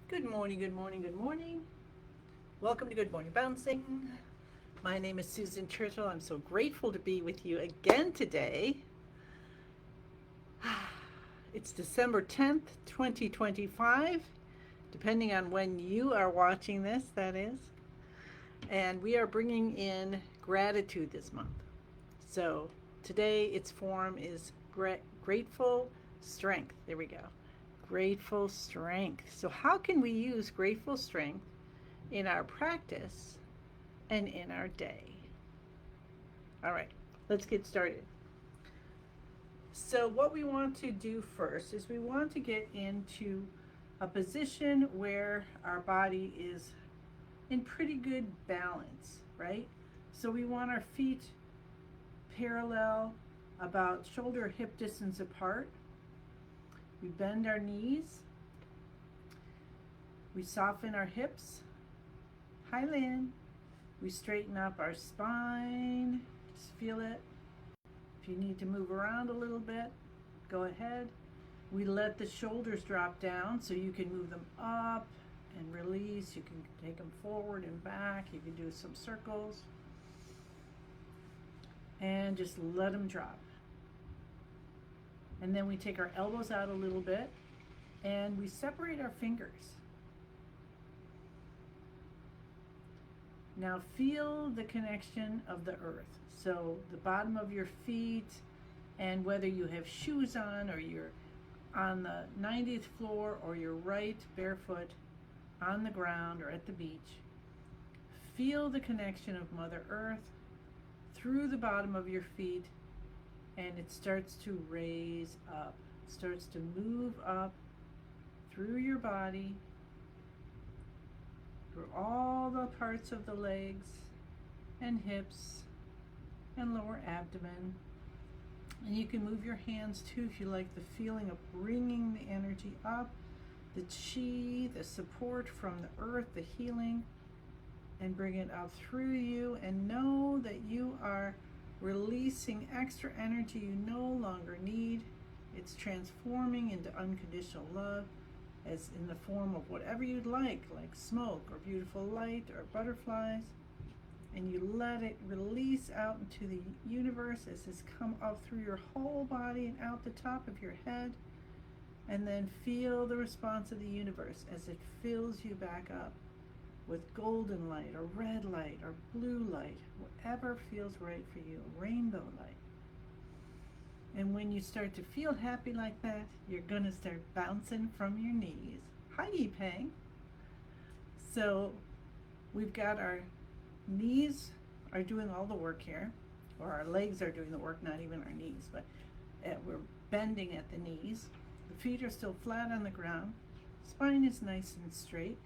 Good morning, good morning, good morning. Welcome to Good Morning Bouncing. My name is Susan Churchill. I'm so grateful to be with you again today. It's December 10th, 2025, depending on when you are watching this, that is. And we are bringing in gratitude this month. So today its form is grateful strength. There we go. Grateful strength. So, how can we use grateful strength in our practice and in our day? All right, let's get started. So, what we want to do first is we want to get into a position where our body is in pretty good balance, right? So, we want our feet parallel, about shoulder hip distance apart. We bend our knees, we soften our hips. Hi, Lynn. We straighten up our spine. Just feel it. If you need to move around a little bit, go ahead. We let the shoulders drop down so you can move them up and release. You can take them forward and back. You can do some circles. And just let them drop. And then we take our elbows out a little bit and we separate our fingers. Now feel the connection of the earth. So the bottom of your feet, and whether you have shoes on or you're on the 90th floor or you're right barefoot on the ground or at the beach, feel the connection of Mother Earth through the bottom of your feet, and it starts to raise up, starts to move up through your body, through all the parts of the legs and hips and lower abdomen. And you can move your hands too if you like the feeling of bringing the energy up, the chi, the support from the earth, the healing, and bring it up through you. And know that you are releasing extra energy you no longer need. It's transforming into unconditional love, as in the form of whatever you'd like smoke or beautiful light or butterflies. And you let it release out into the universe as it's come up through your whole body and out the top of your head. And then feel the response of the universe as it fills you back up with golden light or red light or blue light, whatever feels right for you, rainbow light. And when you start to feel happy like that, you're going to start bouncing from your knees. Hi, Yipeng. So we've got our knees are doing all the work here, or our legs are doing the work, not even our knees, but we're bending at the knees. The feet are still flat on the ground. Spine is nice and straight.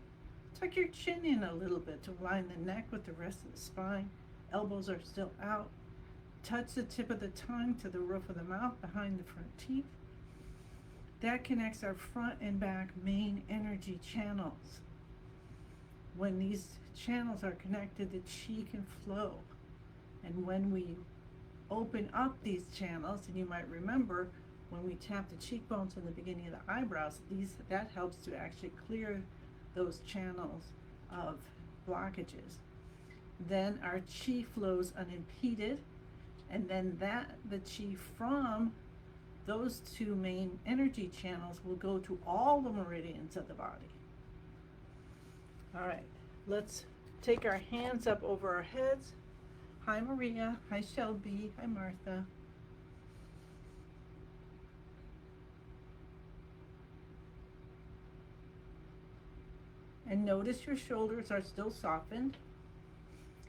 Tuck your chin in a little bit to align the neck with the rest of the spine. Elbows are still out. Touch the tip of the tongue to the roof of the mouth behind the front teeth. That connects our front and back main energy channels. When these channels are connected, the chi can flow. And when we open up these channels, and you might remember when we tap the cheekbones in the beginning of the eyebrows, that helps to actually clear those channels of blockages. Then our chi flows unimpeded, and then the chi from those two main energy channels will go to all the meridians of the body. All right, let's take our hands up over our heads. Hi, Maria. Hi, Shelby. Hi, Martha. And notice your shoulders are still softened.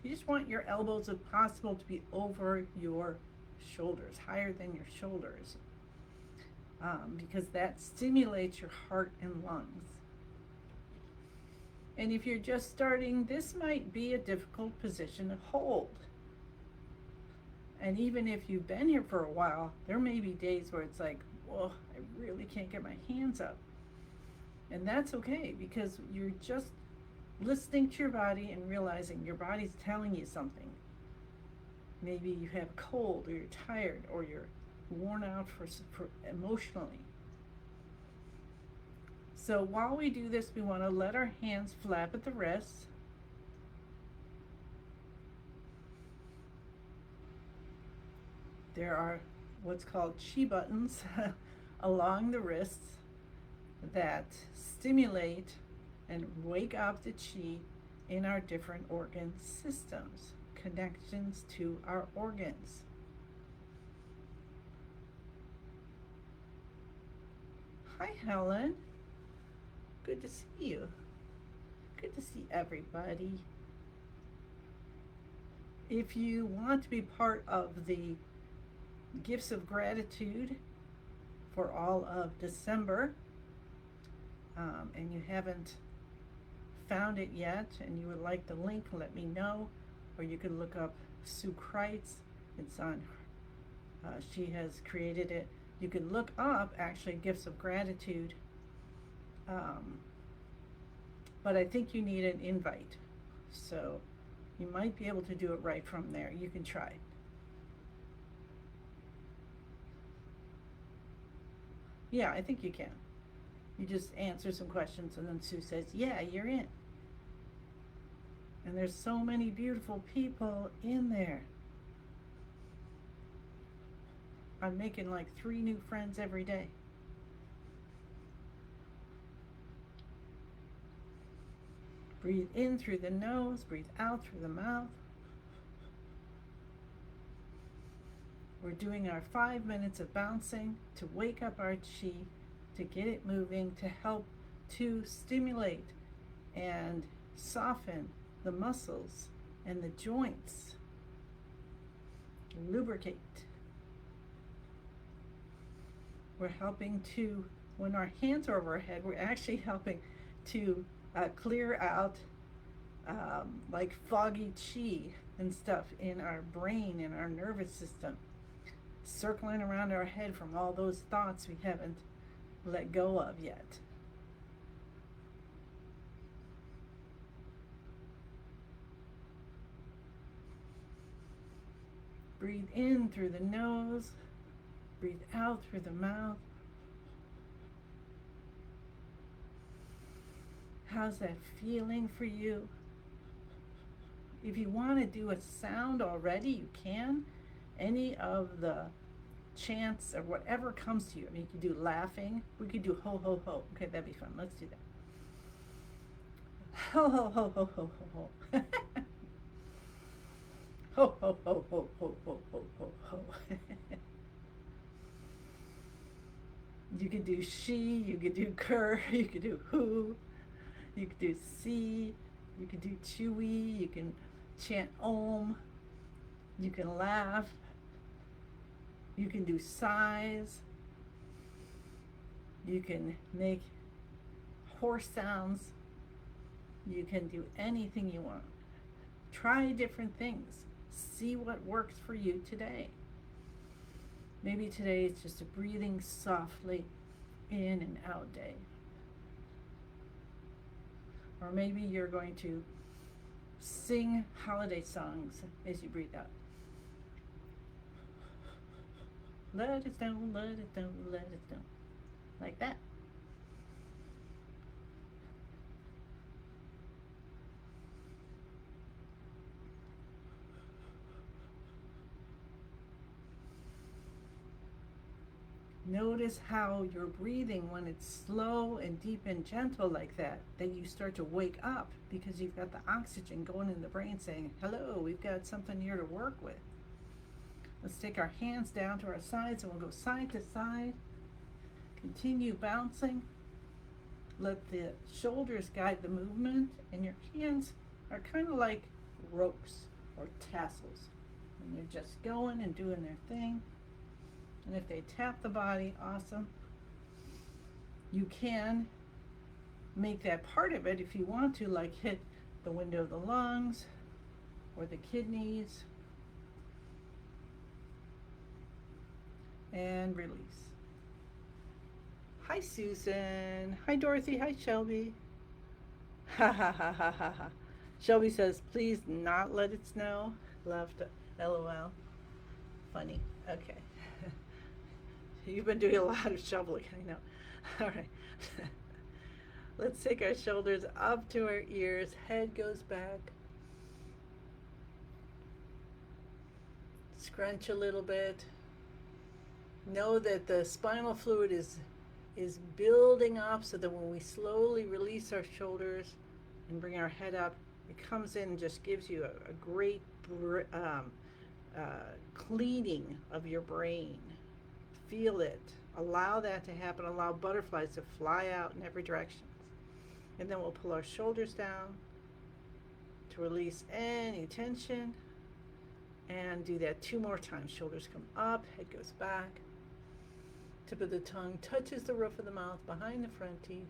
You just want your elbows, if possible, to be over your shoulders, higher than your shoulders, because that stimulates your heart and lungs. And if you're just starting, this might be a difficult position to hold. And even if you've been here for a while, there may be days where it's like, whoa, I really can't get my hands up. And that's okay, because you're just listening to your body and realizing your body's telling you something. Maybe you have a cold, or you're tired, or you're worn out for emotionally. So while we do this, we want to let our hands flap at the wrists. There are what's called chi buttons along the wrists that stimulate and wake up the chi in our different organ systems, connections to our organs. Hi, Helen. Good to see you. Good to see everybody. If you want to be part of the Gifts of Gratitude for all of December, and you haven't found it yet and you would like the link, let me know. Or you can look up Sue Kreitz. It's on, she has created it. You can look up actually Gifts of Gratitude, but I think you need an invite. So you might be able to do it right from there. You can try. Yeah, I think you can. You just answer some questions and then Sue says, yeah, you're in. And there's so many beautiful people in there. I'm making like 3 new friends every day. Breathe in through the nose, breathe out through the mouth. We're doing our 5 minutes of bouncing to wake up our chi, to get it moving, to help to stimulate and soften the muscles and the joints, lubricate. We're helping to, when our hands are over our head, we're actually helping to clear out like foggy chi and stuff in our brain, in our nervous system, circling around our head from all those thoughts we haven't let go of yet. Breathe in through the nose, breathe out through the mouth. How's that feeling for you? If you want to do a sound already, you can. Any of the chants or whatever comes to you. I mean, you could do laughing. We could do ho, ho, ho. Okay, that'd be fun. Let's do that. Ho, ho, ho, ho, ho, ho, ho. Ho, ho, ho, ho, ho, ho, ho, ho, ho. You could do she, you could do cur, you could do who, you could do si, you could do chewy, you can chant om, you can laugh, you can do sighs, you can make horse sounds, you can do anything you want. Try different things. See what works for you today. Maybe today it's just a breathing softly in and out day. Or maybe you're going to sing holiday songs as you breathe out. Let it down, let it down, let it down. Like that. Notice how you're breathing when it's slow and deep and gentle like that, then you start to wake up because you've got the oxygen going in the brain saying, hello, we've got something here to work with. Let's take our hands down to our sides and we'll go side to side. Continue bouncing. Let the shoulders guide the movement, and your hands are kind of like ropes or tassels. And they're just going and doing their thing. And if they tap the body, awesome. You can make that part of it if you want to, like hit the window of the lungs or the kidneys. And release. Hi, Susan. Hi, Dorothy. Hi, Shelby. Ha ha ha ha ha ha. Shelby says, please not let it snow. Love to LOL. Funny. Okay. You've been doing a lot of shoveling, I know. All right. Let's take our shoulders up to our ears, head goes back. Scrunch a little bit. Know that the spinal fluid is building up so that when we slowly release our shoulders and bring our head up, it comes in and just gives you a great cleaning of your brain. Feel it. Allow that to happen. Allow butterflies to fly out in every direction. And then we'll pull our shoulders down to release any tension. And do that 2 more times. Shoulders come up, head goes back. Tip of the tongue touches the roof of the mouth behind the front teeth.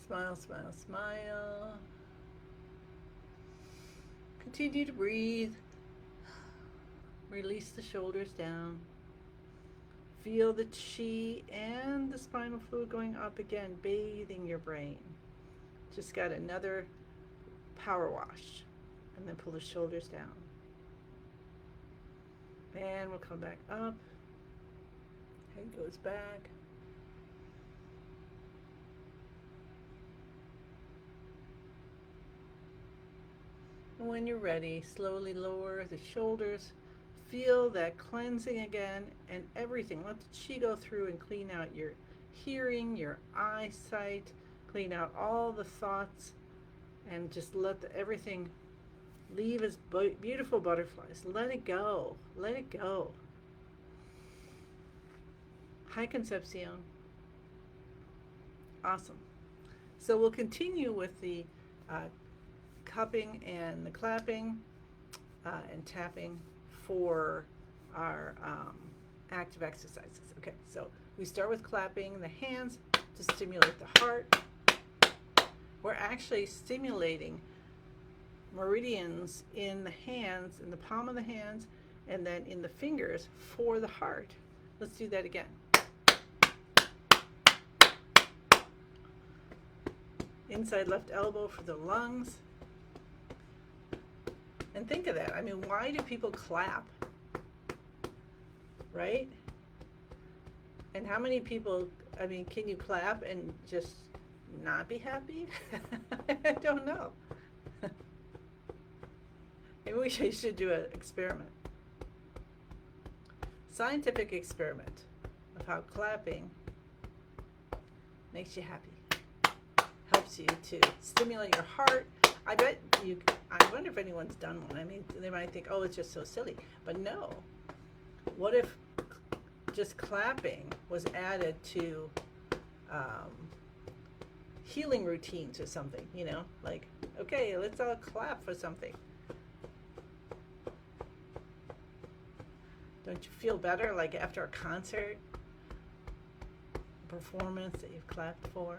Smile, smile, smile. Continue to breathe. Release the shoulders down. Feel the chi and the spinal fluid going up again, bathing your brain. Just got another power wash. And then pull the shoulders down. And we'll come back up. Head goes back. And when you're ready, slowly lower the shoulders. Feel that cleansing again and everything. Let the chi go through and clean out your hearing, your eyesight, clean out all the thoughts, and just let everything leave as beautiful butterflies. Let it go. Let it go. Hi, Concepcion. Awesome. So we'll continue with the cupping and the clapping and tapping for our active exercises. Okay, so we start with clapping the hands to stimulate the heart. We're actually stimulating meridians in the hands, in the palm of the hands, and then in the fingers for the heart. Let's do that again. Inside left elbow for the lungs. And think of that. I mean, why do people clap? Right? And how many people, I mean, can you clap and just not be happy? I don't know. Maybe we should do an experiment. Scientific experiment of how clapping makes you happy. Helps you to stimulate your heart. I wonder if anyone's done one. I mean, they might think, oh, it's just so silly. But no. What if just clapping was added to healing routines or something, you know? Like, okay, let's all clap for something. Don't you feel better, like after a concert, performance that you've clapped for?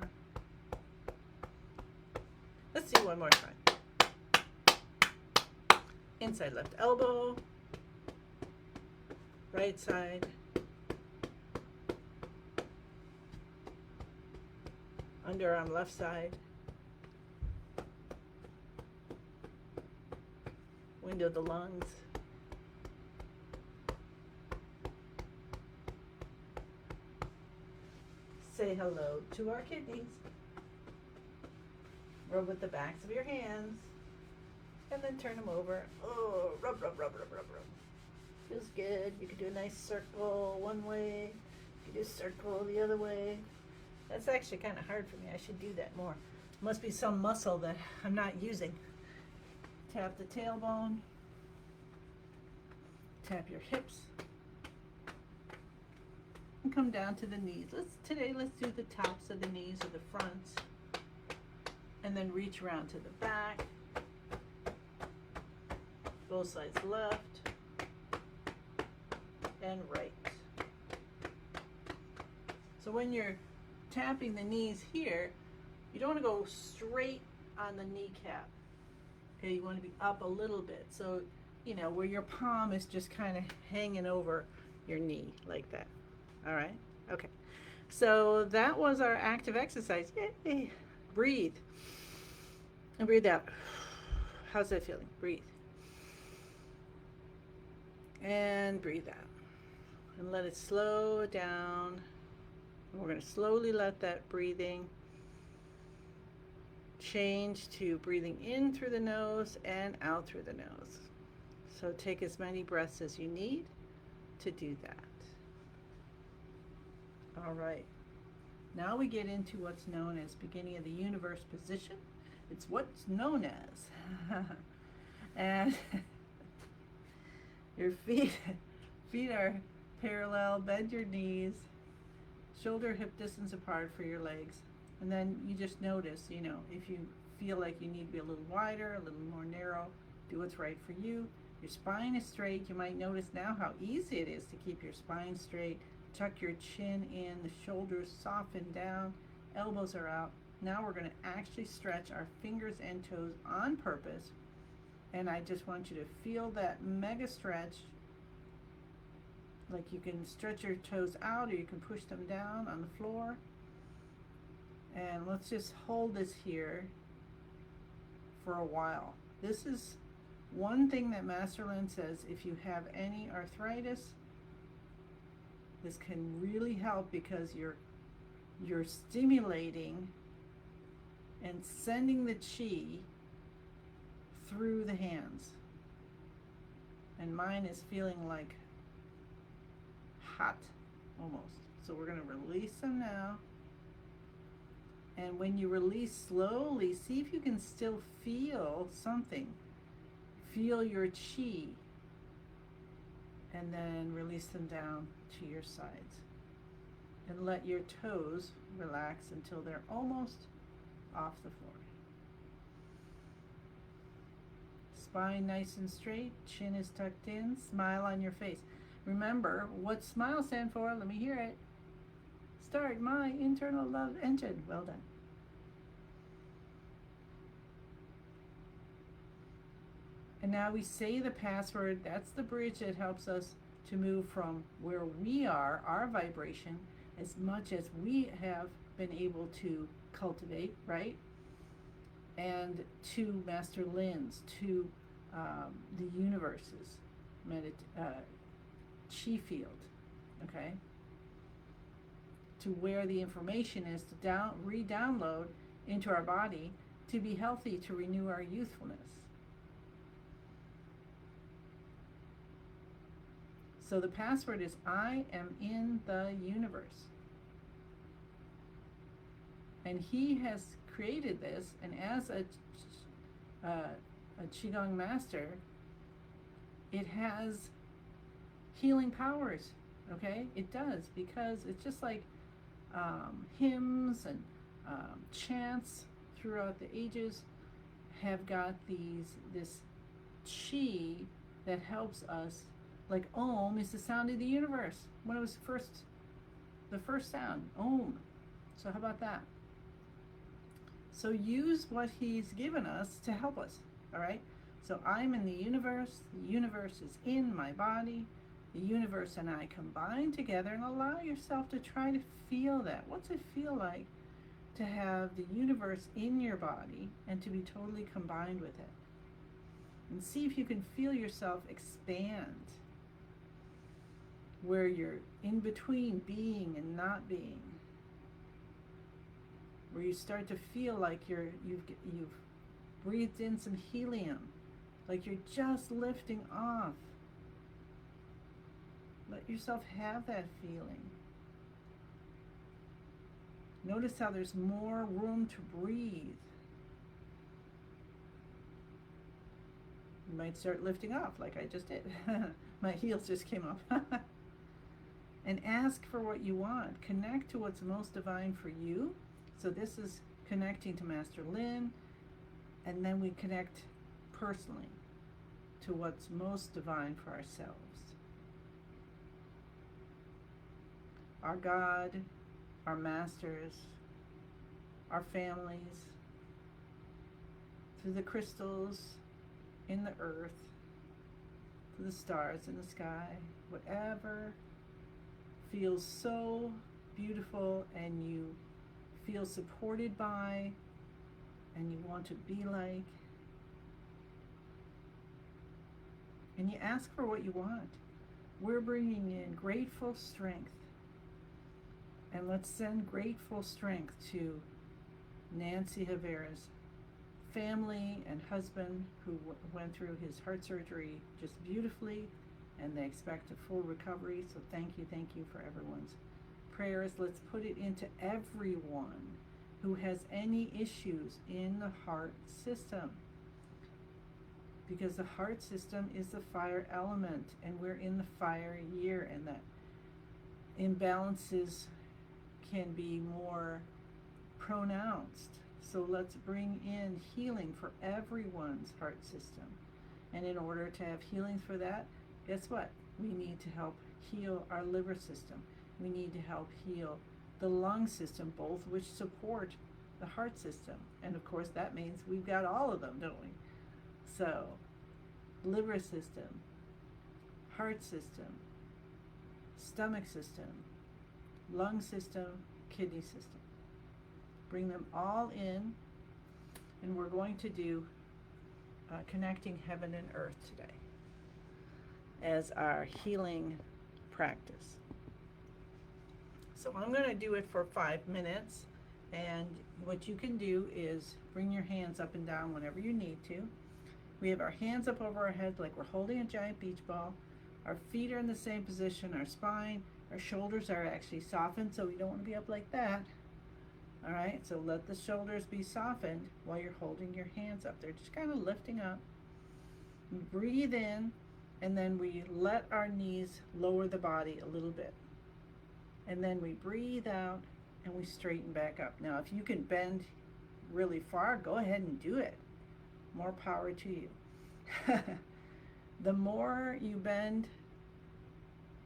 Let's do one more time. Inside left elbow, right side, underarm left side, window of the lungs, say hello to our kidneys. Rub with the backs of your hands. And then turn them over. Oh, rub, rub, rub, rub, rub, rub. Feels good. You can do a nice circle one way. You can do a circle the other way. That's actually kind of hard for me. I should do that more. Must be some muscle that I'm not using. Tap the tailbone. Tap your hips. And come down to the knees. Today let's do the tops of the knees or the fronts. And then reach around to the back. Both sides left and right. So when you're tapping the knees here, you don't want to go straight on the kneecap. Okay, you want to be up a little bit. So, you know, where your palm is just kind of hanging over your knee like that. All right? Okay. So that was our active exercise. Yay. Breathe. And breathe out. How's that feeling? Breathe. And breathe out. And let it slow down. And we're going to slowly let that breathing change to breathing in through the nose and out through the nose. So take as many breaths as you need to do that. All right. Now we get into what's known as beginning of the universe position. It's what's known as. And your feet are parallel. Bend your knees, shoulder hip distance apart for your legs. And then you just notice, if you feel like you need to be a little wider, a little more narrow, do what's right for you. Your spine is straight. You might notice now how easy it is to keep your spine straight. Tuck your chin in, the shoulders soften down, elbows are out. Now we're going to actually stretch our fingers and toes on purpose. And I just want you to feel that mega stretch. Like you can stretch your toes out or you can push them down on the floor. And let's just hold this here for a while. This is one thing that Master Lin says, if you have any arthritis, this can really help because you're stimulating and sending the chi through the hands. And mine is feeling like hot almost. So we're going to release them now. And when you release slowly, see if you can still feel something. Feel your chi. And then release them down to your sides. And let your toes relax until they're almost off the floor. Spine nice and straight, chin is tucked in, smile on your face. Remember, what smile stand for? Let me hear it. Start my internal love engine. Well done. And now we say the password. That's the bridge that helps us to move from where we are, our vibration, as much as we have been able to cultivate, right? And to Master Lin's, to the universe's chi field, okay? To where the information is to re-download into our body to be healthy, to renew our youthfulness. So the password is, I am in the universe. And he has created this, and as a Qigong master, it has healing powers, okay? It does, because it's just like hymns and chants throughout the ages have got this chi that helps us. Like Om is the sound of the universe. When it was the first sound, Om. So how about that? So use what he's given us to help us, all right? So I'm in the universe is in my body, the universe and I combine together, and allow yourself to try to feel that. What's it feel like to have the universe in your body and to be totally combined with it? And see if you can feel yourself expand, where you're in between being and not being, where you start to feel like you've breathed in some helium, like you're just lifting off. Let yourself have that feeling. Notice how there's more room to breathe. You might start lifting off like I just did. My heels just came up. And ask for what you want. Connect to what's most divine for you. So this is connecting to Master Lin, and then we connect personally to what's most divine for ourselves. Our God, our masters, our families, through the crystals in the earth, through the stars in the sky, whatever feels so beautiful and you feel supported by and you want to be like, and you ask for what you want. We're bringing in grateful strength, and let's send grateful strength to Nancy Havera's family and husband who went through his heart surgery just beautifully, and they expect a full recovery. So thank you for everyone's prayers. Let's put it into everyone who has any issues in the heart system, because the heart system is the fire element, and we're in the fire year, and that imbalances can be more pronounced. So let's bring in healing for everyone's heart system. And in order to have healing for that, guess what? We need to help heal our liver system. We need to help heal the lung system, both which support the heart system. And of course, that means we've got all of them, don't we? So, liver system, heart system, stomach system, lung system, kidney system. Bring them all in, and we're going to do connecting heaven and earth today as our healing practice. So I'm going to do it for 5 minutes, and what you can do is bring your hands up and down whenever you need to. We have our hands up over our head like we're holding a giant beach ball. Our feet are in the same position, our spine, our shoulders are actually softened, so we don't want to be up like that. All right, so let the shoulders be softened while you're holding your hands up. They're just kind of lifting up. We breathe in, and then we let our knees lower the body a little bit. And then we breathe out, and we straighten back up. Now, if you can bend really far, go ahead and do it. More power to you. The more you bend,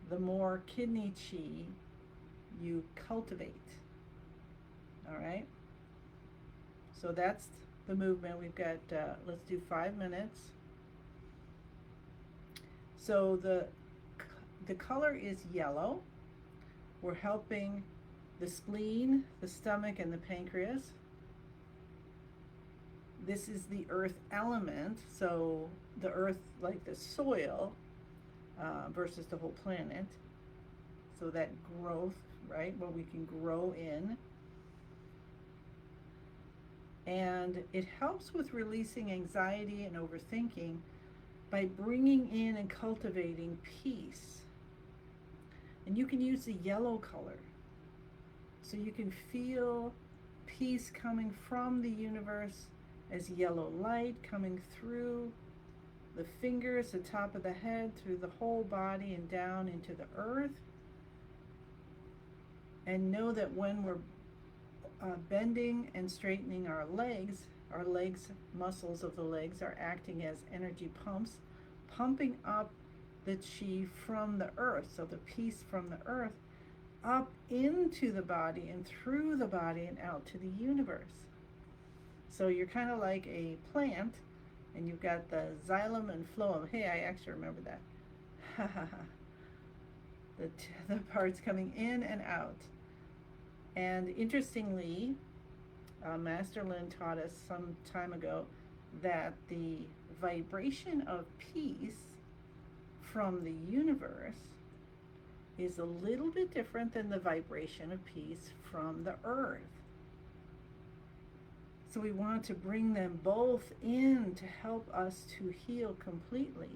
the more kidney chi you cultivate. All right? So that's the movement. We've got, let's do 5 minutes. So the color is yellow. We're helping the spleen, the stomach, and the pancreas. This is the earth element, so the earth, like the soil, versus the whole planet. So that growth, right, what we can grow in. And it helps with releasing anxiety and overthinking by bringing in and cultivating peace. And you can use the yellow color, so you can feel peace coming from the universe as yellow light coming through the fingers, the top of the head, through the whole body and down into the earth. And know that when we're bending and straightening our legs muscles of the legs are acting as energy pumps, pumping up the chi from the earth, so the peace from the earth up into the body and through the body and out to the universe. So you're kind of like a plant, and you've got the xylem and phloem. Hey, I actually remember that. The parts coming in and out. And interestingly, Master Lin taught us some time ago that the vibration of peace from the universe is a little bit different than the vibration of peace from the earth. So we want to bring them both in to help us to heal completely.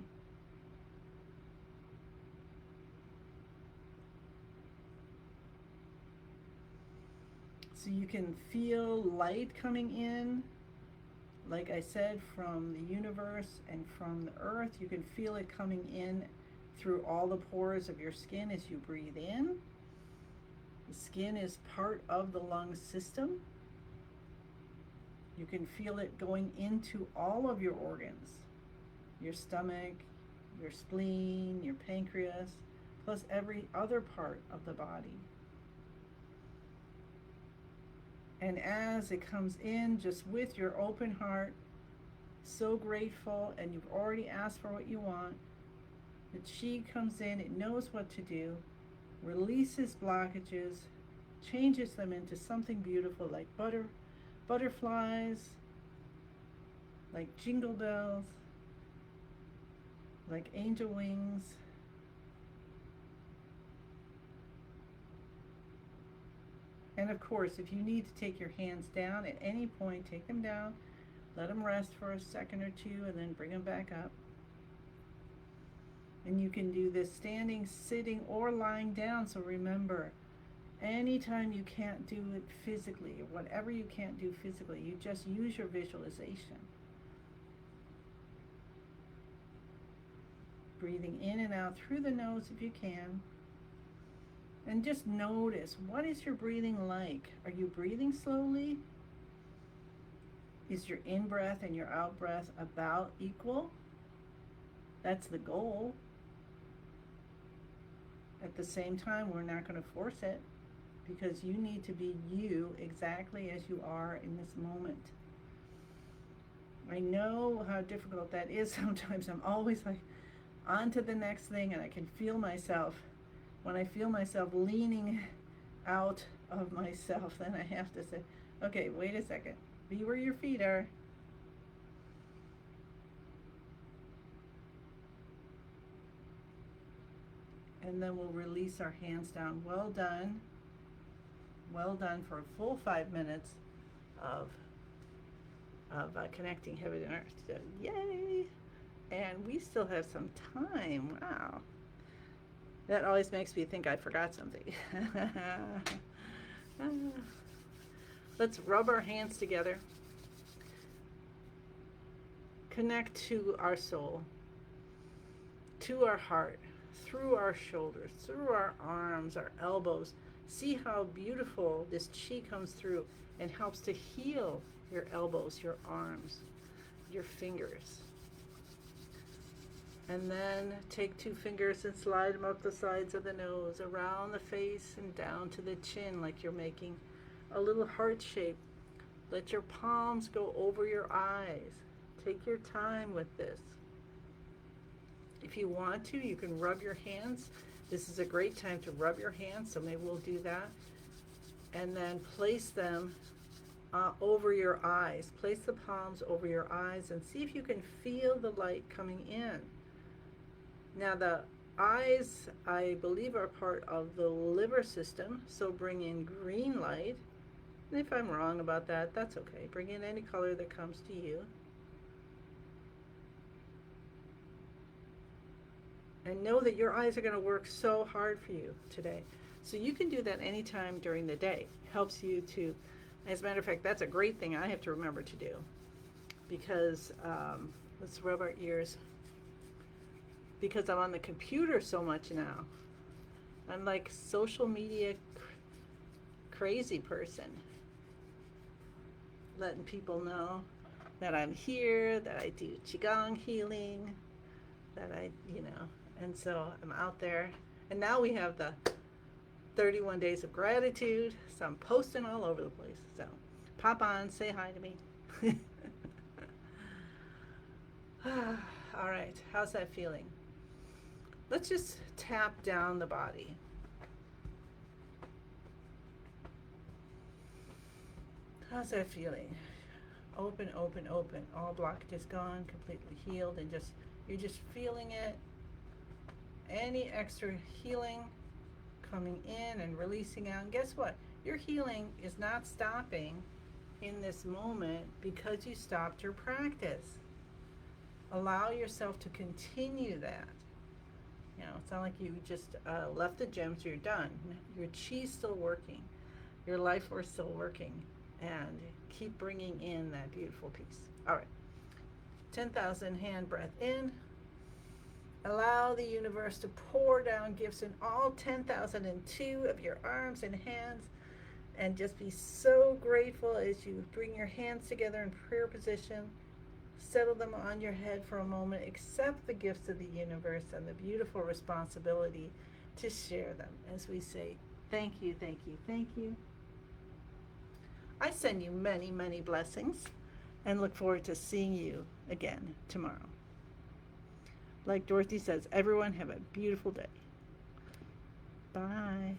So you can feel light coming in, like I said, from the universe and from the earth. You can feel it coming in through all the pores of your skin as you breathe in. The skin is part of the lung system. You can feel it going into all of your organs, your stomach, your spleen, your pancreas, plus every other part of the body. And as it comes in, just with your open heart, so grateful, and you've already asked for what you want, the chi comes in, it knows what to do, releases blockages, changes them into something beautiful like butterflies, like jingle bells, like angel wings. And of course, if you need to take your hands down at any point, take them down. Let them rest for a second or two and then bring them back up. And you can do this standing, sitting, or lying down. So remember, anytime you can't do it physically, or whatever you can't do physically, you just use your visualization. Breathing in and out through the nose if you can. And just notice, what is your breathing like? Are you breathing slowly? Is your in-breath and your out-breath about equal? That's the goal. At the same time, we're not going to force it, because you need to be you exactly as you are in this moment. I know how difficult that is sometimes. I'm always like, on to the next thing, and I can feel myself. When I feel myself leaning out of myself, then I have to say, okay, wait a second. Be where your feet are. And then we'll release our hands down. Well done. Well done for a full 5 minutes of connecting heaven and earth. So, yay! And we still have some time. Wow. That always makes me think I forgot something. Let's rub our hands together. Connect to our soul, to our heart, through our shoulders, through our arms, our elbows. See how beautiful this chi comes through and helps to heal your elbows, your arms, your fingers. And then take 2 fingers and slide them up the sides of the nose, around the face and down to the chin, like you're making a little heart shape. Let your palms go over your eyes. Take your time with this. If you want to, you can rub your hands. This is a great time to rub your hands, so maybe we'll do that. And then place them over your eyes. Place the palms over your eyes and see if you can feel the light coming in. Now the eyes, I believe, are part of the liver system, so bring in green light. And if I'm wrong about that, that's okay. Bring in any color that comes to you. And know that your eyes are going to work so hard for you today. So you can do that anytime during the day. Helps you to, as a matter of fact, that's a great thing I have to remember to do. Because, let's rub our ears. Because I'm on the computer so much now. I'm like social media crazy person. Letting people know that I'm here, that I do Qigong healing, that I, and so I'm out there. And now we have the 31 days of gratitude, so I'm posting all over the place. So pop on, say hi to me. All right, how's that feeling? Let's just tap down the body. How's that feeling? Open, open, open. All blockage is gone, completely healed, and you're just feeling it. Any extra healing coming in and releasing out. And guess what? Your healing is not stopping in this moment because you stopped your practice. Allow yourself to continue that. It's not like you just left the gym, so you're done. Your chi's still working. Your life force still working. And keep bringing in that beautiful piece. All right. 10,000 hand breath in. Allow the universe to pour down gifts in all 10,002 of your arms and hands. And just be so grateful as you bring your hands together in prayer position. Settle them on your head for a moment. Accept the gifts of the universe and the beautiful responsibility to share them as we say, thank you, thank you, thank you. I send you many, many blessings and look forward to seeing you again tomorrow. Like Dorothy says, everyone have a beautiful day. Bye.